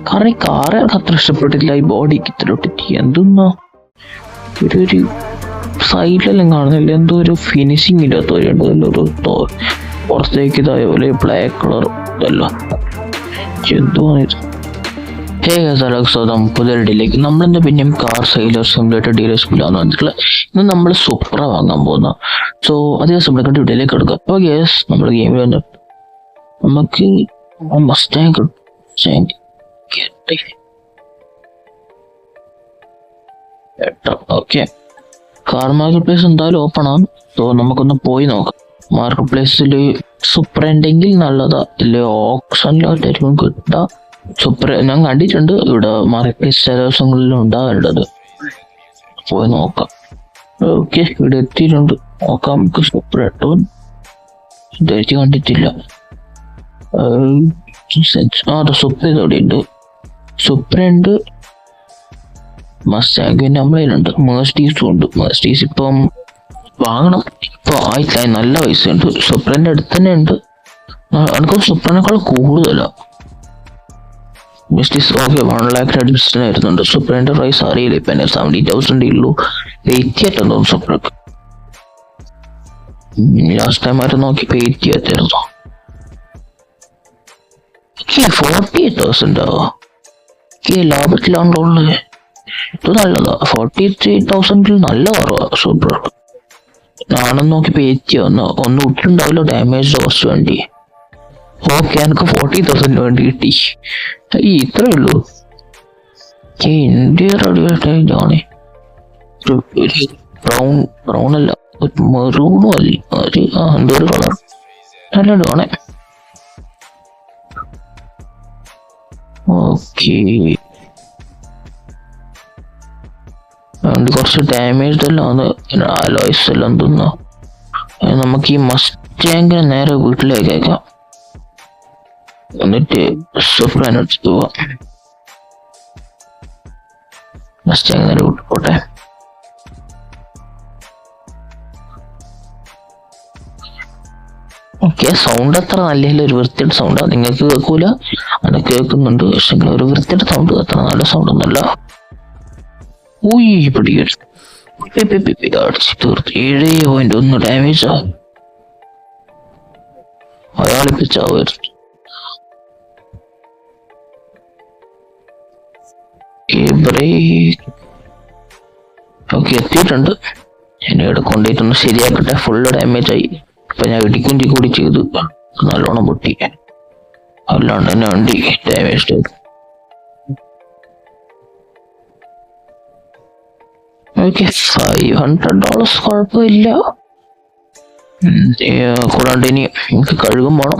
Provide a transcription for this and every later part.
കാരണം ഈ കാർ എനിക്ക് അത്ര ഇഷ്ടപ്പെട്ടില്ല. ഈ ബോഡിക്ക് ഇത്തിരി എന്തെന്നാ ഒരു സൈഡിലെല്ലാം കാണുന്നില്ല, എന്തോ ഒരു ഫിനിഷിങ് ഇല്ലാത്ത ഒരു പുറത്തേക്ക് ഇതായ പോലെ ബ്ലാക്ക് കളർ ഇതല്ല എന്തുവാണ് ഇത്. ഹേ ഗൈസ്, പുതിയ ഡീലേക്ക് നമ്മളെന്താ പിന്നെയും കാർ സെയിലർ സിമുലേറ്റർ ഡീലേഴ്സിലാണ് വന്നിട്ടുള്ള. ഇന്ന് നമ്മൾ സൂപ്ര വാങ്ങാൻ പോകുന്ന. സോ അതേ സമയം വീഡിയോയിലേക്ക് എടുക്കാം. അപ്പോൾ ഗൈസ്, നമ്മൾ ഗെയിമിൽ വന്നിട്ട് നമുക്ക് Mustang okay. Car market place എന്തായാലും ഓപ്പൺ ആണ്. സോ നമുക്കൊന്ന് പോയി നോക്കാം. മാർക്കറ്റ് പ്ലേസിൽ സൂപ്പർ ഉണ്ടെങ്കിൽ നല്ലതാ, ഇല്ലേ ഓപ്ഷനിലായിട്ടായിരിക്കും കിട്ടുക. സൂപ്പർ ഞാൻ കണ്ടിട്ടുണ്ട്, ഇവിടെ മാർക്കറ്റ് പ്ലേസ് ചില ദിവസങ്ങളിലും ഉണ്ടാവേണ്ടത്. പോയി നോക്കാം. ഓക്കെ, ഇവിടെ എത്തിയിട്ടുണ്ട്. നോക്കാം നമുക്ക്. സൂപ്പർ കേട്ടോ, ഇതായിട്ട് കണ്ടിട്ടില്ല. സൂപ്പർ ഇതോടെ ഉണ്ട്. സൂപ്പർ ഉണ്ട്, മസ്റ്റാഗ് പിന്നെ നമ്മളതിലുണ്ട്. മേഴ്സീസും ഉണ്ട്. മേഴ്സീസ് ഇപ്പം വാങ്ങണം, ഇപ്പോൾ ആയിട്ടില്ല, നല്ല പൈസ ഉണ്ട്. സൂപ്പറിൻ്റെ അടുത്ത് തന്നെ ഉണ്ട്. എനിക്കൊന്ന് സൂപ്പറിനേക്കാൾ കൂടുതലാണ്. മെസ്റ്റീസ് ഓക്കെ 1 lakh ഡിസ്റ്റൻസ് ആയിരുന്നുണ്ട്. സൂപ്പറിൻ്റെ പ്രൈസ് അറിയില്ല ഇപ്പം. 70,000 ഉള്ളൂ. 88 തോന്നുന്നു സൂപ്പർക്ക്. ലാസ്റ്റ് ടൈം ആയിട്ട് നോക്കിയപ്പോൾ 88 ആയിരുന്നു. 48,000 ലാഭത്തിലാണല്ലോ ഉള്ളത്. ഇത് നല്ലതാ. 43,000 നല്ല കുറവാ സൂപ്പർ. ഞാനൊന്ന് നോക്കിയപ്പോൾ 80 ഒന്ന് വിട്ടിട്ടുണ്ടാവില്ല. ഡാമേജ് കുറച്ച് വേണ്ടി. ഓക്കെ, എനിക്ക് 40,000 വേണ്ടി കിട്ടി. ഇത്രേ ഉള്ളൂ. ഇന്ത്യൻ റെഡിയായിട്ടാണ്. ബ്രൗൺ അല്ല, മെറൂണും അല്ല, എന്തോ ഒരു കളർ നല്ല വേണേ. ഓക്കെ, കുറച്ച് ഡാമേജ് എല്ലാം അലോയ്സ് എല്ലാം തിന്നോ. നമുക്ക് ഈ മസ്റ്റാങ്കിനെ നേരെ വീട്ടിലേക്ക് അയക്കാം. എന്നിട്ട് സൂപ്പറിനടുത്ത് പോവാം. മസ്റ്റാങ് നേരെ വീട്ടിൽ പോട്ടെ. ഓക്കെ, സൗണ്ട് അത്ര നല്ല ഒരു വൃത്തിയുടെ സൗണ്ടാ. നിങ്ങൾക്ക് കേൾക്കൂല, അത് കേൾക്കുന്നുണ്ട്. പക്ഷെ ഒരു വൃത്തിയുടെ സൗണ്ട് അത്ര നല്ല സൗണ്ട് ഒന്നല്ല. പിടിക്കരുത്. 7.1 ഡാമേജാ. അയാളിപ്പോ ചാവരുത്. ഓക്കെ, എത്തിയിട്ടുണ്ട്. എന്നെ ഇവിടെ കൊണ്ടുപോയിട്ടൊന്ന് ശരിയാക്കട്ടെ. ഫുള്ള് ഡാമേജ് ആയി. ഇപ്പൊ ഞാൻ ഇടിക്കുഞ്ചി കൂടി ചെയ്തു, നല്ലോണം പൊട്ടി. അല്ലാണ്ട് തന്നെ വണ്ടി ഡാമേജ് ആയി. ഓക്കെ, $500 കുഴപ്പമില്ല. കൂടാണ്ട് ഇനി എനിക്ക് കഴുകും പോണം.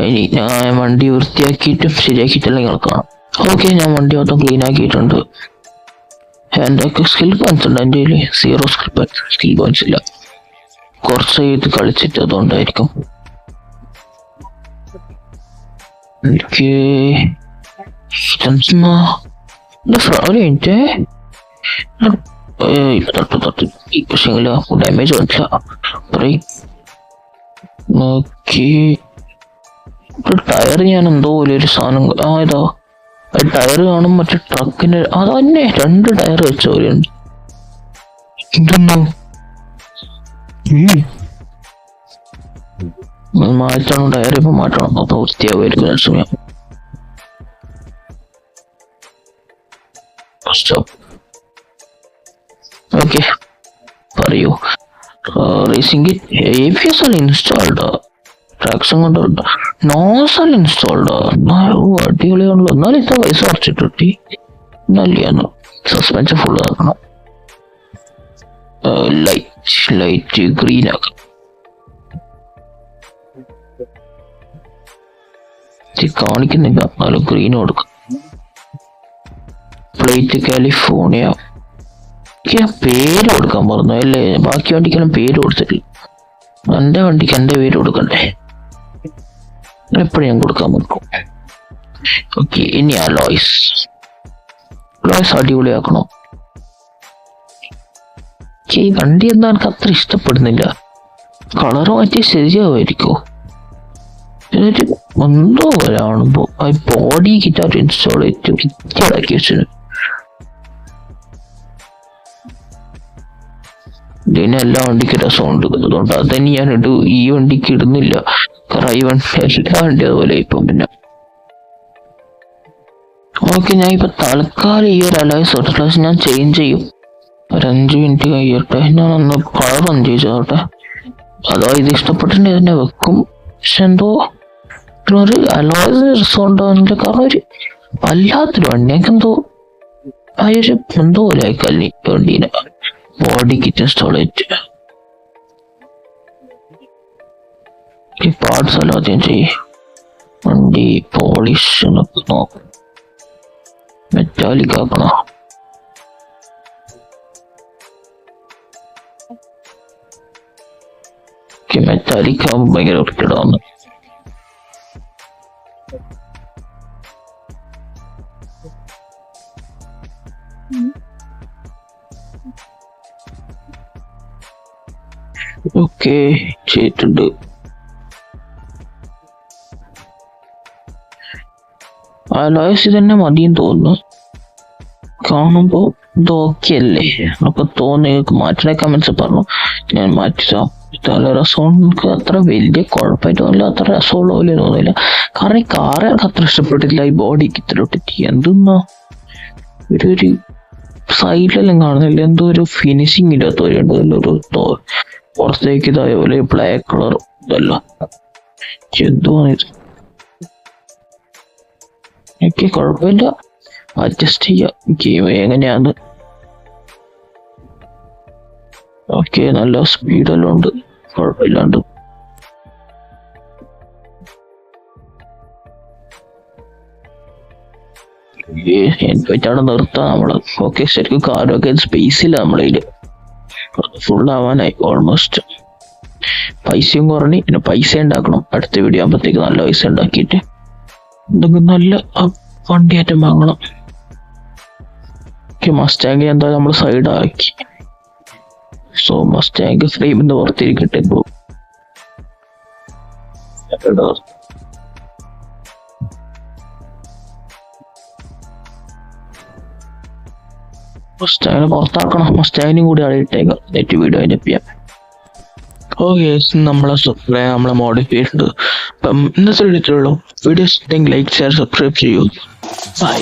ഇനി ഞാൻ വണ്ടി വൃത്തിയാക്കിയിട്ടും ശരിയാക്കിയിട്ടെല്ലാം നിങ്ങൾ കാണാം. ഓക്കെ, ഞാൻ വണ്ടി മൊത്തം ക്ലീൻ ആക്കിയിട്ടുണ്ട്. എൻ്റെ സ്കിൽ പോയിന്റ്സ് ഉണ്ട്. എൻ്റെ കയ്യിൽ 0 സ്കിൽ പോയിന്റ്സ് ഇല്ല. കുറച്ച് ഇത് കളിച്ചിട്ട് അതുകൊണ്ടായിരിക്കും. എനിക്ക് ഒരു മിനിറ്റ് പക്ഷേങ്കില് ഡാമേജ് വന്നില്ല. ടയർ ഞാൻ എന്തോ ഒരു സാധനം ഇതോ ടയർ കാണും. മറ്റേ ട്രക്കിന് അത് തന്നെ 2 ടയർ വെച്ച പോലെയുണ്ട്. ഇതൊന്നും മാറ്റണം. ടയർ ഇപ്പൊ മാറ്റണം. അപ്പൊ വൃത്തിയാവുമായിരിക്കും സമയം. ഓക്കെ, പറയൂ. റേസിംഗ് ABS അല്ല ഇൻസ്റ്റാൾഡ്. ട്രാക്ഷൻ കൊണ്ട് നോസൽ ഇൻസ്റ്റാൾഡ്. അടിപൊളിയാണല്ലോ. എന്നാലും ഇത്ര പൈസ കുറച്ചിട്ടി നല്ലതാണ്. സസ്പെൻഷൻ ഫുള്ള് ആക്കണം. ലൈറ്റ് ഗ്രീൻ ആക്കണം. കാണിക്കുന്നില്ല, എന്നാലും ഗ്രീൻ കൊടുക്കാം. Plate California. പേര് കൊടുക്കാൻ പറഞ്ഞു അല്ലേ? ബാക്കി വണ്ടിക്കെല്ലാം പേര് കൊടുത്തിട്ടില്ല. എൻ്റെ വണ്ടിക്ക് എൻ്റെ പേര് കൊടുക്കണ്ടേ? എപ്പോഴും ഞാൻ കൊടുക്കാൻ നോക്കും. ഓക്കെ, ഇനി അലോയ്സ് അടിപൊളിയാക്കണോ? ഈ വണ്ടി എന്താ എനിക്ക് അത്ര ഇഷ്ടപ്പെടുന്നില്ല. കളർ മാറ്റി ശരിയാവുമായിരിക്കോ? എന്നിട്ട് എന്തോ പോലെ കാണുമ്പോ ആ ബോഡി കിറ്റായിട്ട് ഇൻസ്റ്റാൾ ചെയ്തിട്ട് വൃത്തിയാക്കി വെച്ചിന്. ഇതിന് എല്ലാ വണ്ടിക്ക് രസമുണ്ട്, അതുകൊണ്ട് അതന്നെ ഞാൻ ഈ വണ്ടിക്ക് ഇടുന്നില്ല. കാരണം ഈ വണ്ടി എല്ലാ വണ്ടി അതുപോലെ ഇപ്പം. പിന്നെ ഓക്കെ, ഞാൻ ഇപ്പൊ തൽക്കാലം ഈ ഒരു അലോയ് സർട്ടിഫിക്കറ്റ് ഞാൻ ചേഞ്ച് ചെയ്യും. ഒരു 5 മിനിറ്റ് കഴിയട്ടെ, ഞാൻ ഒന്ന് കളർ ഒന്ന് ചോദിച്ചോട്ടെ. അതോ ഇത് ഇഷ്ടപ്പെട്ടിട്ടുണ്ടെങ്കിൽ തന്നെ വെക്കും. പക്ഷെ എന്തോ ഒരു അലോയ് രസമുണ്ടോ എന്റെ, കാരണം ഒരു വല്ലാത്തൊരു വണ്ടി. എനിക്കെന്തോ ആ ഒരു എന്തോ പോലെ ആയിക്കല്ലേ വണ്ടീനെ ബോഡി കിറ്റ് ഇൻസ്റ്റാൾ ചെയ്തിട്ട്. ഈ പാർട്സ് എല്ലാം ആദ്യം ചെയ്യും. വണ്ടി പോളിഷ് നോക്കണം, മെറ്റാലിക് ആക്കണം. മെറ്റാലിക് ആകുമ്പോൾ ഭയങ്കര വൃത്തിയിടാവുന്നു. ഓക്കെ, ചെയ്തിട്ടുണ്ട്. അലോയ്സ് തന്നെ മതിയെന്ന് തോന്നുന്നു. കാണുമ്പോ ഇത് ഓക്കെ അല്ലേ എന്നൊക്കെ തോന്നി. മാറ്റുന്ന കമന്റ്സ് പറഞ്ഞു, ഞാൻ മാറ്റിച്ചാം. നല്ല രസമാണ്. എനിക്ക് അത്ര വലിയ കുഴപ്പമായിട്ട് തോന്നില്ല, അത്ര രസമുള്ള പോലെ തോന്നില്ല. കാരണം ഈ കാറ് എനിക്ക് അത്ര ഇഷ്ടപ്പെട്ടില്ല. ഈ ബോഡി കിറ്റിലോട്ടിട്ട് എന്തെന്നാ ഒരു സൈഡിലെല്ലാം കാണുന്നില്ല, എന്തോ ഒരു ഫിനിഷിങ് ഇല്ലാത്ത പോലെ ഉണ്ട്. ഒരു പുറത്തേക്ക് ഇതായ പോലെ ബ്ലാക്ക് കളർ ഇതല്ല, എന്തുവാണിത്? എനിക്ക് കുഴപ്പമില്ല, അഡ്ജസ്റ്റ് ചെയ്യാം. ഗെയിം എങ്ങനെയാന്ന്. ഓക്കെ, നല്ല സ്പീഡെല്ലാം ഉണ്ട്, കുഴപ്പമില്ലാണ്ട്. എന്നിട്ടാണ് നിർത്താം നമ്മള്. ഓക്കെ, ശരിക്കും കാറൊക്കെ സ്പേസ് ഇല്ല നമ്മളതില്, ഫുൾ ആവാനായി ഓൾമോസ്റ്റ്. പൈസയും കുറഞ്ഞ്, പിന്നെ പൈസ ഉണ്ടാക്കണം. അടുത്ത വീഡിയോ ആകുമ്പോഴത്തേക്ക് നല്ല പൈസ ഉണ്ടാക്കിയിട്ട് എന്തെങ്കിലും നല്ല വണ്ടിയാറ്റം വാങ്ങണം. മസ്റ്റാങ്ക് എന്തായാലും നമ്മൾ സൈഡാക്കി. So Mustang ഫ്രെയിമിന്ന് പുറത്തിരിക്കട്ടെ. ഇപ്പോ മസ്റ്റാങ്ങിനെ പുറത്താക്കണം. മസ്റ്റാങ്ങിനും കൂടി അവിടെ ഇട്ടേക്കാം. നെറ്റ് വീഡിയോ അതിൻ്റെ ചെയ്യാം. ഓക്കെ, നമ്മളെ മോഡിഫൈ ചെയ്തിട്ടുണ്ട്. അപ്പം ഇന്നത്തെ video videos like, share, subscribe ചെയ്യൂ. ബൈ.